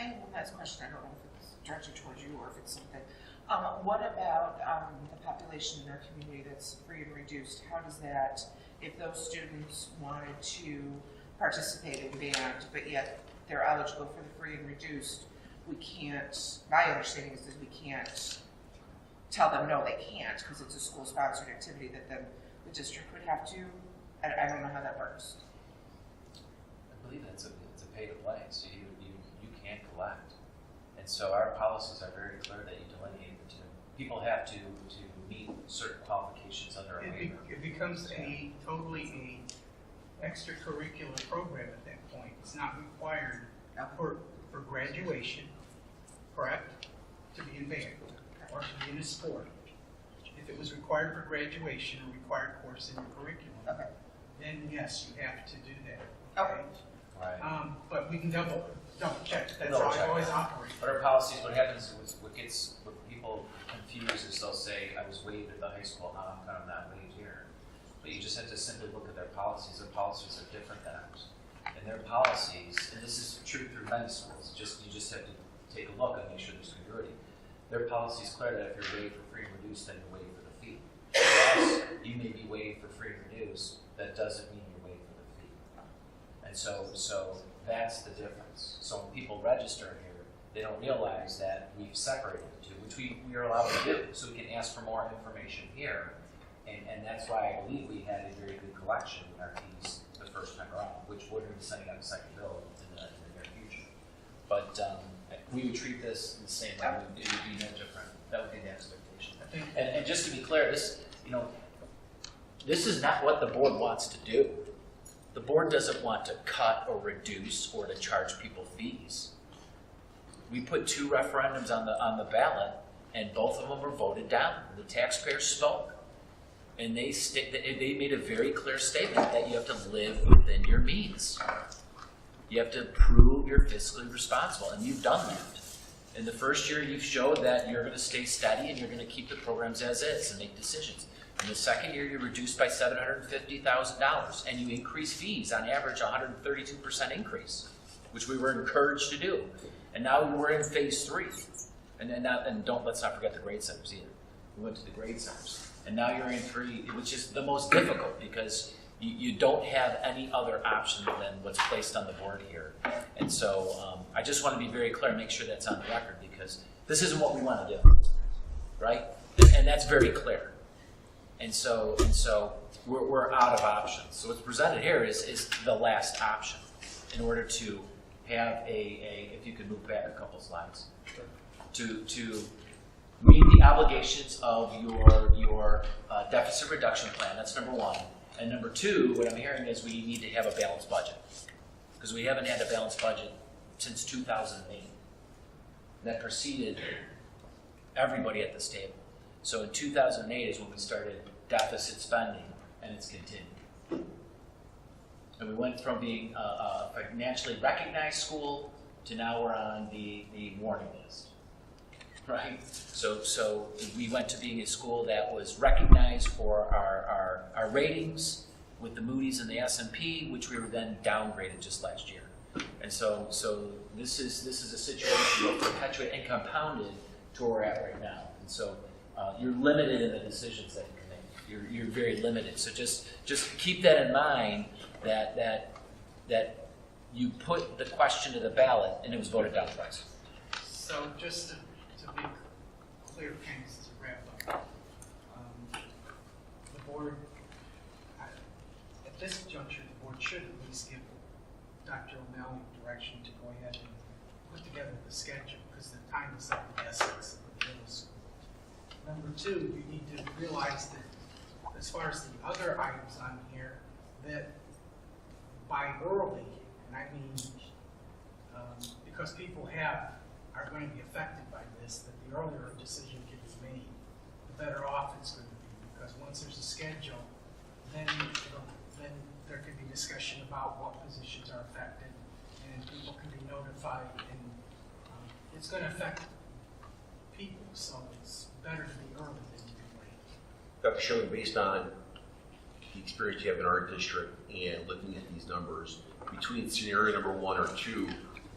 I have one last question. I don't know if it's directed towards you or if it's something. What about the population in our community that's free and reduced? How does that, if those students wanted to participate in band, but yet they're eligible for the free and reduced, we can't, my understanding is that we can't tell them no, they can't, because it's a school-sponsored activity that then the district would have to, I don't know how that works. I believe it's a pay-to-play, so you can't collect. And so our policies are very clear that you delineate the two. People have to meet certain qualifications under a waiver. It becomes a totally extracurricular program at that point. It's not required for graduation, correct, to be in band or to be in a sport. If it was required for graduation or required course in your curriculum, then yes, you have to do that. Okay. Right. But we can double check. That's Double how check. I always operate. But our policies, what happens is what people confuse is they'll say, I was waived at the high school, how come I'm not waived here? But you just have to simply look at their policies. Their policies are different than ours. And their policies, and this is true through many schools, you just have to take a look and make sure there's congruity. Their policy is clear that if you're waived for free and reduced, then you're waived for the fee. For us, you may be waived for free and reduced, that doesn't mean you're waived for the fee. And so that's the difference. So when people register here, they don't realize that we've separated the two, which we are allowed to do. So we can ask for more information here. And that's why I believe we had a very good collection in our fees the first time around, which we're going to be sending out a second bill in the near future. But we would treat this in the same way. It would be no different. That would be the expectation. And just to be clear, this is not what the board wants to do. The board doesn't want to cut or reduce or to charge people fees. We put 2 referendums on the ballot, and both of them were voted down. The taxpayers spoke, and they made a very clear statement that you have to live within your means. You have to prove you're fiscally responsible, and you've done that. In the first year, you've showed that you're going to stay steady and you're going to keep the programs as is and make decisions. In the second year, you reduced by $750,000, and you increase fees on average 132% increase, which we were encouraged to do. And now we're in phase 3, let's not forget the grade centers either. We went to the grade centers, and now you're in 3, which is the most difficult because you don't have any other option than what's placed on the board here. And so I just want to be very clear and make sure that's on the record because this isn't what we want to do, right? And that's very clear. And so we're out of options. So what's presented here is the last option in order to have if you could move back a couple slides, to meet the obligations of your deficit reduction plan. That's number 1. And number 2, what I'm hearing is we need to have a balanced budget because we haven't had a balanced budget since 2008. That preceded everybody at this table. So in 2008 is when we started deficit spending, and it's continued. And we went from being a financially recognized school to now we're on the warning list, right? So we went to being a school that was recognized for our ratings with the Moody's and the S&P, which we were then downgraded just last year. And so this is a situation that perpetuated and compounded to where we're at right now. And so you're limited in the decisions that you can make. You're very limited. So just keep that in mind that you put the question to the ballot and it was voted down twice. So just to be clear, things to wrap up. The board, at this juncture, the board should at least give Dr. O'Malley direction to go ahead and put together the schedule because the time is of the essence of the middle school. Number 2, you need to realize that as far as the other items on here, that by early, and I mean because people are going to be affected by this, that the earlier a decision can be made, the better off it's going to be. Because once there's a schedule, then there can be discussion about what positions are affected, and people can be notified, and it's going to affect people, so it's better to be early than to be late. Dr. Sherman, based on the experience you have in our district and looking at these numbers, between scenario number 1 or 2,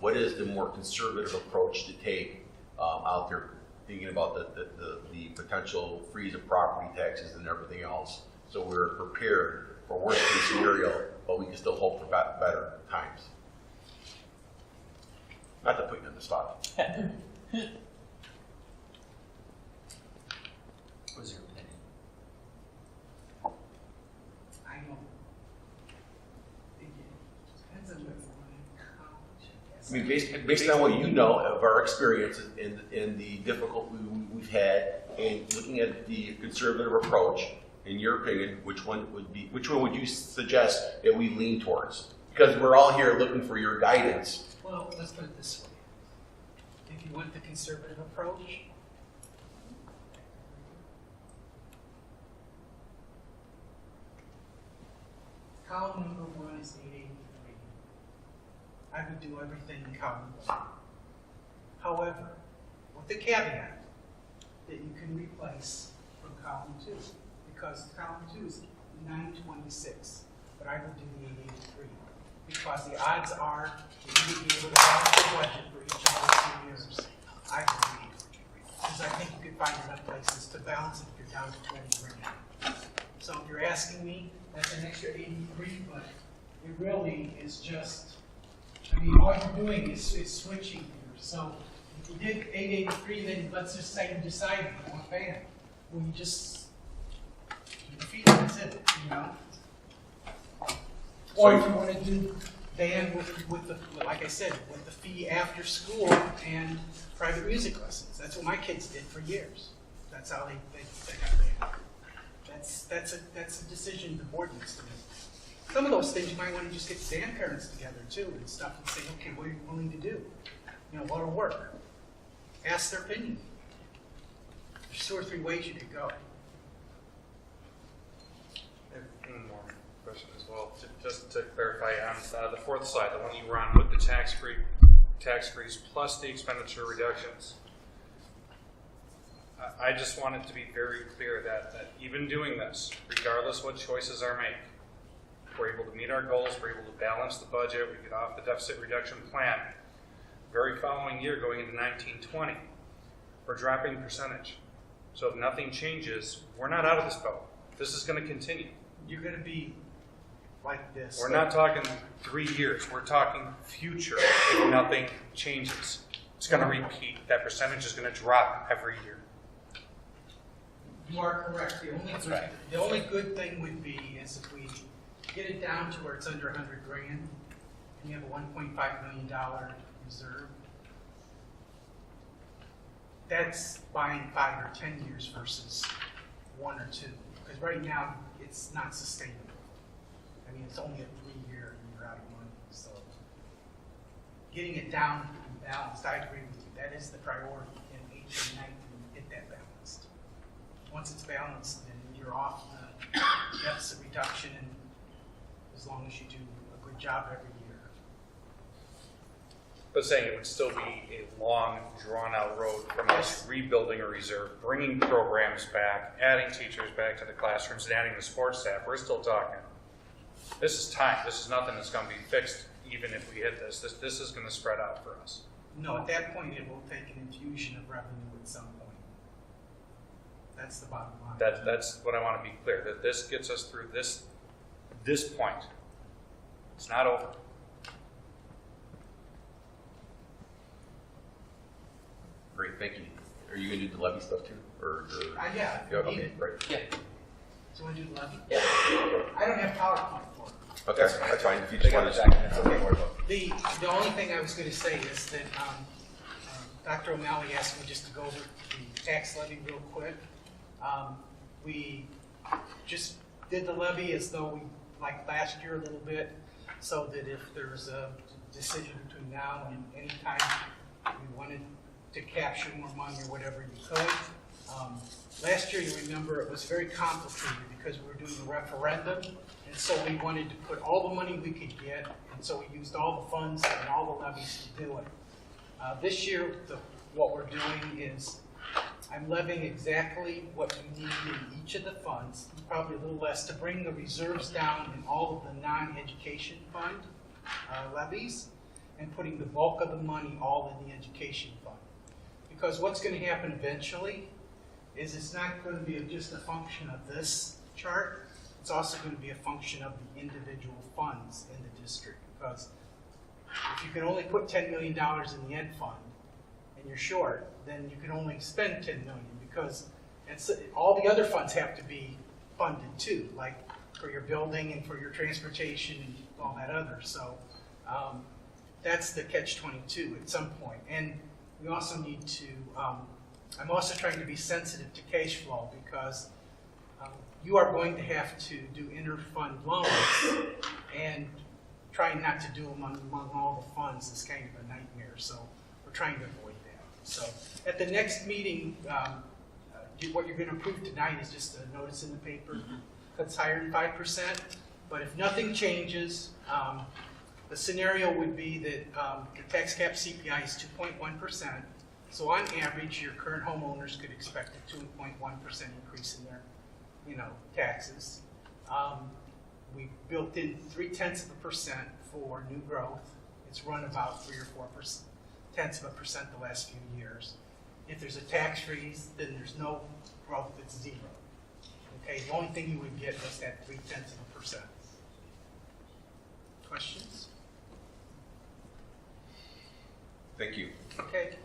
what is the more conservative approach to take out there, thinking about the potential freeze of property taxes and everything else, so we're prepared for worst case scenario, but we can still hope for better times. Not to put you on the spot. What is your opinion? I know. It depends on what you want to accomplish, I guess. I mean, based on what you know of our experience and the difficulty we've had, and looking at the conservative approach, in your opinion, which one would you suggest that we lean towards? Because we're all here looking for your guidance. Well, let's put it this way. If you want the conservative approach, column number 1 is 883. I would do everything in column 1. However, with the caveat that you can replace from column 2, because column 2 is 926, but I would do the 883, because the odds are that you would be able to balance the budget for each of those 2 years. I believe, because I think you could find enough places to balance it if you're down to 20 grand. So if you're asking me, that's an extra 83, but it really is just, I mean, all you're doing is switching here. So if you did 883, then let's just say you decided you want band. Well, you just defeat it, that's it, you know? Or if you want to do band with the, like I said, with the fee after school and private music lessons. That's what my kids did for years. That's how they got band. That's a decision the board needs to make. Some of those things you might want to just get the band parents together too and stuff and say, okay, what are you willing to do? You know, what'll work? Ask their opinion. There's 2 or 3 ways you could go. One more question as well, just to clarify on the 4th slide, the one you were on with the tax freeze plus the expenditure reductions. I just want it to be very clear that even doing this, regardless what choices are made, we're able to meet our goals, we're able to balance the budget, we get off the deficit reduction plan. Very following year, going into 1920, we're dropping percentage. So if nothing changes, we're not out of this boat. This is going to continue. You're going to be like this. We're not talking 3 years. We're talking future if nothing changes. It's going to repeat. That percentage is going to drop every year. You are correct. The only good thing would be is if we get it down to where it's under 100 grand and you have a $1.5 million reserve. That's buying 5 or 10 years versus 1 or 2. Because right now it's not sustainable. I mean, it's only a 3-year and you're out of money. So getting it down and balanced, I agree with you. That is the priority in 18 and 19, get that balanced. Once it's balanced, then you're off the deficit reduction, and as long as you do a good job every year. But saying it would still be a long, drawn-out road from us rebuilding a reserve, bringing programs back, adding teachers back to the classrooms, and adding the sports staff. We're still talking. This is time. This is nothing that's going to be fixed even if we hit this. This is going to spread out for us. No, at that point, it will take an infusion of revenue at some point. That's the bottom line. That's what I want to be clear, that this gets us through this point. It's not over. Great, thank you. Are you going to do the levy stuff too? Yeah. Okay, great. Yeah. Do you want to do the levy? Yeah. I don't have PowerPoint for it. Okay, that's fine. If you just want to The only thing I was going to say is that Dr. O'Malley asked me just to go over the tax levy real quick. We just did the levy as though we, like last year a little bit, so that if there's a decision between now and any time we wanted to capture more money or whatever, you could. Last year, you remember, it was very complicated because we were doing the referendum, and so we wanted to put all the money we could get, and so we used all the funds and all the levies to do it. This year, what we're doing is I'm levying exactly what you need in each of the funds, probably a little less, to bring the reserves down in all of the non-education fund levies. and putting the bulk of the money all in the education fund. Because what's going to happen eventually is it's not going to be just a function of this chart, it's also going to be a function of the individual funds in the district. Because if you can only put $10 million in the ed fund and you're short, then you can only spend $10 million because all the other funds have to be funded too, like for your building and for your transportation and all that other. So that's the catch-22 at some point. And we also need to, I'm also trying to be sensitive to cash flow because you are going to have to do inter-fund loans, and trying not to do them among all the funds is kind of a nightmare. So we're trying to avoid that. So at the next meeting, what you're going to approve tonight is just a notice in the paper. Cuts higher than 5%, but if nothing changes, the scenario would be that the tax cap CPI is 2.1%. So on average, your current homeowners could expect a 2.1% increase in their, taxes. We built in 0.3% for new growth. It's run about 3 or 4% the last few years. If there's a tax freeze, then there's no growth, it's 0. Okay, the only thing you would get was that 0.3%. Questions? Thank you. Okay.